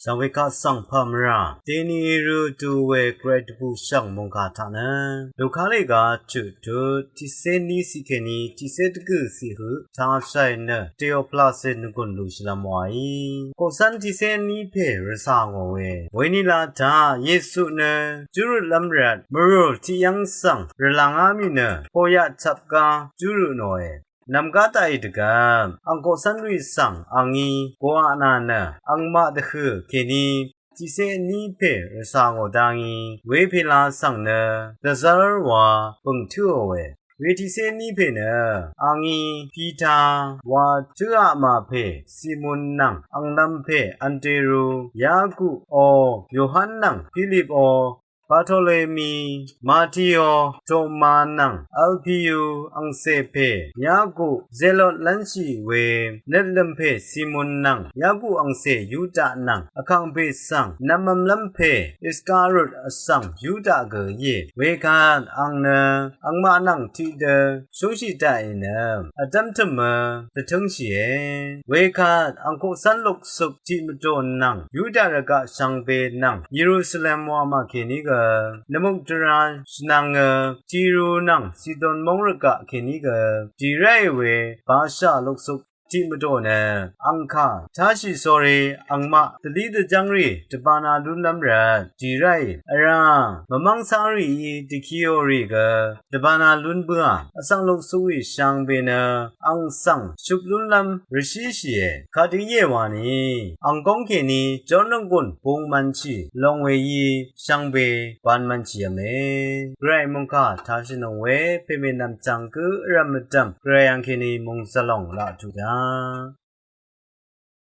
สังเวกาสังพามราเตนีรูตูเวเกรดบูช่างมงคาทานะลูกค้าเลกาจุดที่เซนีสิเคนีที่เซตกุสิหุทางใช้เนเตียวพลาเซนกุนลุชลามวยก็สันที่เซนีเพรสางเววันนี้ลาทาเยซูเนจุรุลัมรัดมรุที่ยังสังเรลังอามิเนพอยาจับกาจุรุโนเอนำกาตาอิดกามอังโกสันวิสังอังอีกัวอานานะอังมาดคือเคนีที่เซนีเพรสางอดังอีเวพิลาสังเนเดซาร์วาปุ่งทั่วเวเวทีเซนีเพเนอังอีพีทาวาจุอามาเพซิมุนนังอังนัมเพอันเตรูยากุโอโยฮันนังฟิลิปโอบาโทเลมีมาทิโอโทมานังอัลพิยูอังเซเพยากุเซโลลันชีเวเนลลัมเพซิมุนนังยากุอังเซยูดานังอคังเปสังนัมมัมลัมเพอิสการุตอสังยูดาเกเยเวคานอังเนอังมานังทีเดชูชิตาอินอดัมทมตะทงชีเวคานอังโคสันลุกสุกจิมโดนังยูดารกะชังเปนังเยรูซาเล็มวามาเคนิกนมุตราสนังจีรูนังซิดอนมงรกะเคนิกจีไรเวบาชาลุกสุกจิมโดเนอังคาทาชิโซเรอังมาตลีดจังรีตบานาลุนัมรัดจีไรอรามมังสารีติคิโอริกตบานาลุนบัวอสังลุกสุวิชังเบเนอังสังชุกลุนลัมรชิชีคาดิเยวานีอังกงเคนีจอนงกุนปุงมันชีลงเวยีชังเบปานมันชีเมไกรมุงคาทาชินงเวเปเมนัมจังกุรามดัมไกรยังเคนีมุงสลองละทุดา